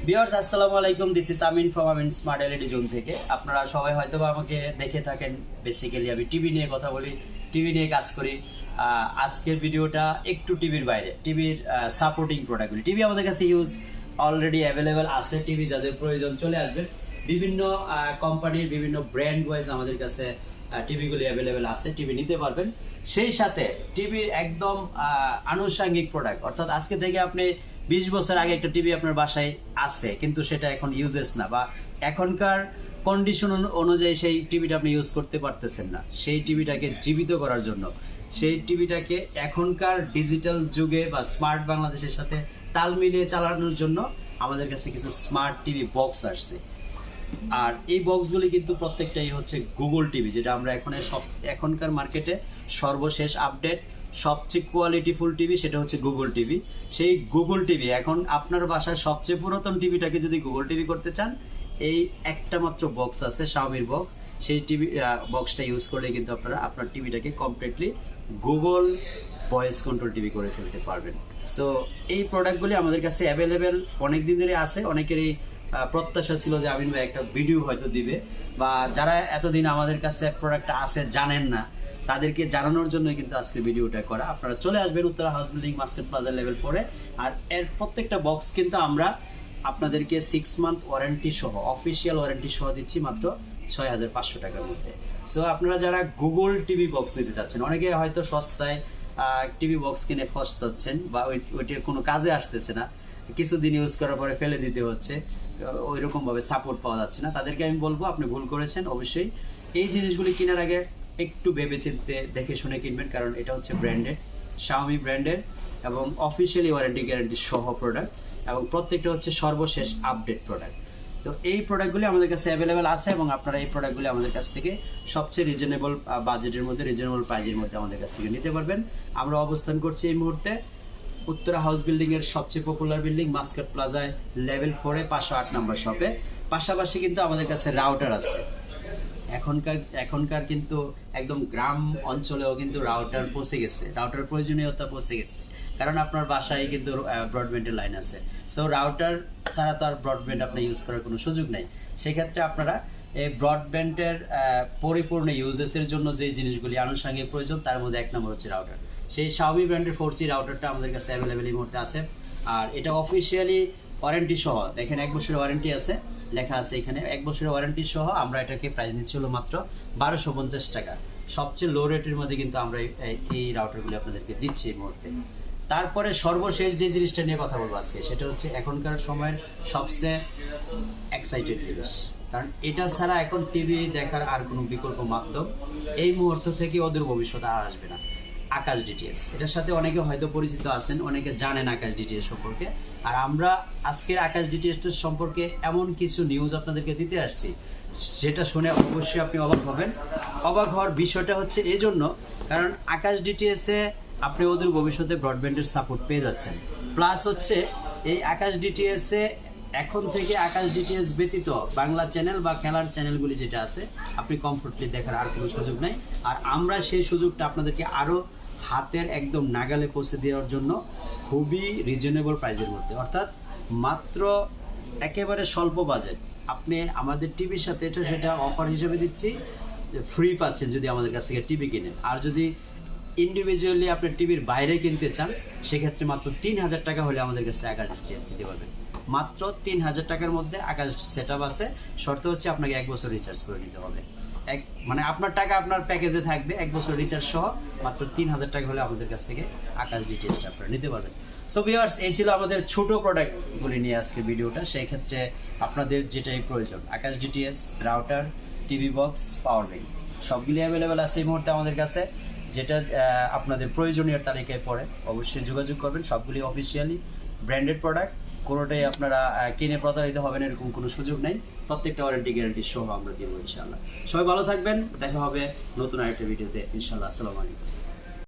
Viewers আসসালামু আলাইকুম, this is Amin from Amin smart LED zone থেকে। আপনারা সবাই হয়তোবা আমাকে দেখে থাকেন। বেসিক্যালি আমি টিভি নিয়ে কথা বলি, টিভি নিয়ে কাজ করি। আজকের ভিডিওটা একটু টিভির বাইরে, টিভির সাপোর্টিং প্রোডাক্টগুলি। টিভি আমাদের কাছে ইউজ অলরেডি অ্যাভেলেবেল আছে। টিভি যাদের প্রয়োজন চলে আসবেন। বিভিন্ন কোম্পানির বিভিন্ন ব্র্যান্ড ওয়াইজ আমাদের কাছে টিভিগুলি অ্যাভেলেবেল আছে, টিভি নিতে পারবেন। সেই সাথে টিভির একদম আনুষঙ্গিক প্রোডাক্ট, অর্থাৎ আজকে থেকে আপনি 20 বছর আগে একটা টিভি আপনার বাসায় আছে কিন্তু সেটা এখন ইউজেস না, বা এখনকার কন্ডিশন অনুযায়ী সেই টিভিটা আপনি ইউজ করতে পারতেছেন না। সেই টিভিটাকে জীবিত করার জন্য, সেই টিভিটাকে এখনকার ডিজিটাল যুগে বা স্মার্ট বাংলাদেশের সাথে তাল মিলিয়ে চালানোর জন্য আমাদের কাছে কিছু স্মার্ট টিভি বক্স আসছে। আর এই বক্সগুলি কিন্তু প্রত্যেকটাই হচ্ছে গুগল টিভি, যেটা আমরা এখনকার মার্কেটে সর্বশেষ আপডেট সবচেয়ে কোয়ালিটিফুল টিভি সেটা হচ্ছে গুগল টিভি। সেই গুগল টিভি এখন আপনার বাসার সবচেয়ে পুরাতন টিভিটাকে যদি গুগল টিভি করতে চান, এই একটা মাত্র বক্স আছে, শাওমির বক্স। সেই টিভি বক্সটা ইউজ করলে কিন্তু আপনারা আপনার টিভিটাকে completely Google voice control TV করে ফেলতে পারবেন। সো এই প্রোডাক্টগুলি আমাদের কাছে অ্যাভেলেবেল অনেকদিন ধরে আছে। অনেকেরই প্রত্যাশা ছিল যে আমিন ভাই একটা ভিডিও হয়তো দিবে, বা যারা এতদিন আমাদের কাছে প্রোডাক্ট আছে জানেন না তাদেরকে জানানোর জন্য কিন্তু আজকে ভিডিওটা করা। আপনারা চলে আসবেন Uttara house building market plaza level 4-এ। আর এর প্রত্যেকটা বক্স কিন্তু আমরা আপনাদেরকে 6 মান্থ ওয়ারেন্টি সহ, অফিসিয়াল ওয়ারেন্টি সহ দিচ্ছি মাত্র 6500 টাকার মধ্যে। সো আপনারা যারা গুগল টিভি বক্স নিতে চাচ্ছেন, অনেকে হয়তো সস্তায় টিভি বক্স কিনে ফসতাচ্ছেন, বা ওইটার কোনো কাজে আসতেছে না, কিছুদিন ইউজ করার পরে ফেলে দিতে হচ্ছে, ওই রকম ভাবে সাপোর্ট পাওয়া যাচ্ছে না, তাদেরকে আমি বলবো আপনি ভুল করেছেন। অবশ্যই এই জিনিসগুলি কেনার আগে একটু ভেবে চিন্তে দেখে শুনে কিনবেন, কারণ এটা হচ্ছে ব্র্যান্ডেড, শাওমি ব্র্যান্ডের এবং অফিসিয়ালি ওয়ারেন্টি গ্যারান্টি সহ প্রোডাক্ট, এবং প্রত্যেকটা হচ্ছে সর্বশেষ আপডেট প্রোডাক্ট। তো এই প্রোডাক্টগুলি আমাদের কাছে অ্যাভেলেবেল আছে, এবং আপনারা এই প্রোডাক্টগুলি আমাদের কাছ থেকে সবচেয়ে রিজনেবল বাজেটের মধ্যে, রিজনেবল প্রাইজের মধ্যে আমাদের কাছ থেকে নিতে পারবেন। আমরা অবস্থান করছি এই মুহূর্তে উত্তরা হাউস বিল্ডিং এর সবচেয়ে পপুলার বিল্ডিং মার্কেট প্লাজায় লেভেল 4-এ 508 নম্বর শপে। পাশাপাশি কিন্তু আমাদের কাছে রাউটার আছে। এখনকার কিন্তু একদম গ্রাম অঞ্চলেও কিন্তু রাউটার পৌঁছে গেছে, রাউটার প্রয়োজনীয়তা পৌঁছে গেছে, কারণ আপনার বাসায় কিন্তু ব্রডব্যান্ডের লাইন আছে। সো রাউটার ছাড়া তো আর ব্রডব্যান্ড আপনি ইউজ করার কোনো সুযোগ নেই। সেক্ষেত্রে আপনারা এই ব্রডব্যান্ডের পরিপূর্ণ ইউজেসের জন্য যে জিনিসগুলি আনুষঙ্গিক প্রয়োজন, তার মধ্যে এক নম্বর হচ্ছে রাউটার। সেই শাওমি ব্র্যান্ডের 4G রাউটারটা আমাদের কাছে অ্যাভেলেবেল এই মুহূর্তে আছে। আর এটা অফিসিয়ালি ওয়ারেন্টি সহ, দেখেন 1 বছরের ওয়ারেন্টি আছে, লেখা আছে এখানে 1 বছরের ওয়ারেন্টি সহ। আমরা এটাকে প্রাইস নিচ্ছি হলো মাত্র 1250 টাকা। সবচেয়ে লো রেটের মধ্যে কিন্তু আমরা এই রাউটারগুলি আপনাদেরকে দিচ্ছি এই মুহূর্তে। তারপরে সর্বশেষ যে জিনিসটা নিয়ে কথা বলবো আজকে, সেটা হচ্ছে এখনকার সময়ের সবচেয়ে এক্সাইটেড জিনিস, কারণ এটা ছাড়া এখন টিভি দেখার আর কোনো বিকল্প মাধ্যম এই মুহূর্ত থেকে ওদের ভবিষ্যতে আর আসবে না। আকাশ ডিটিএস, এটার সাথে অনেকে হয়তো পরিচিত আছেন, অনেকে জানেন আকাশ ডিটিএস সম্পর্কে। আর আমরা আজকের আকাশ ডিটিএস সম্পর্কে এমন কিছু নিউজ আপনাদেরকে দিতে আসছি, যেটা শুনে অবশ্যই আপনি অবাক হবেন। অবাক হওয়ার বিষয়টা হচ্ছে এই জন্য, কারণ আকাশ ডিটিএসে আপনি ওদের ভবিষ্যতে ব্রডব্যান্ডের সাপোর্ট পেয়ে যাচ্ছেন। প্লাস হচ্ছে এই আকাশ ডিটিএসে এখন থেকে আকাশ ডিটিএস ব্যতীত বাংলা চ্যানেল বা খেলার চ্যানেলগুলি যেটা আছে, আপনি কমফোর্টলি দেখার আর কোনো সুযোগ নেই। আর আমরা সেই সুযোগটা আপনাদেরকে আরও হাতের একদম নাগালে পৌঁছে দেওয়ার জন্য খুবই রিজনেবল প্রাইসের মধ্যে, অর্থাৎ মাত্র একেবারে স্বল্প বাজেট আপনি আমাদের টিভির সাথে সেটা অফার হিসেবে দিচ্ছি, ফ্রি পাচ্ছেন যদি আমাদের কাছ থেকে টিভি কিনেন। আর যদি ইন্ডিভিজুয়ালি আপনি টিভির বাইরে কিনতে চান, সেক্ষেত্রে মাত্র 3000 টাকা হলে আমাদের কাছে আকাশ দিতে পারবেন। মাত্র 3000 টাকার মধ্যে আকাশ সেট আপ আছে। শর্ত হচ্ছে আপনাকে 1 বছর রিচার্জ করে নিতে হবে। মানে আপনার টাকা আপনার প্যাকেজে থাকবে 1 বছর রিচার্জ সহ। মাত্র 3000 টাকা হলে আমাদের কাছ থেকে আকাশ ডিটিএসটা আপনারা নিতে পারবেন। সো ভিউয়ার্স, এই ছিল আমাদের ছোট প্রোডাক্টগুলি নিয়ে আজকে ভিডিওটা। সেই ক্ষেত্রে আপনাদের যেটাই প্রয়োজন, Akash DTS, router, TV box, power bank, সবগুলি অ্যাভেলেবেল আছে এই মুহূর্তে আমাদের কাছে। যেটা আপনাদের প্রয়োজনীয় তালিকায় পড়ে অবশ্যই যোগাযোগ করবেন। সবগুলি অফিসিয়ালি ব্র্যান্ডেড প্রোডাক্ট, কোনোটাই আপনারা কিনে প্রতারিত হবেন এরকম কোনো সুযোগ নেই। প্রত্যেকটা ওয়ারেন্টি গ্যারান্টি সহ আমরা দিব ইনশাআল্লাহ। সবাই ভালো থাকবেন, দেখা হবে নতুন আরেকটা ভিডিওতে ইনশাআল্লাহ। আসসালামু আলাইকুম।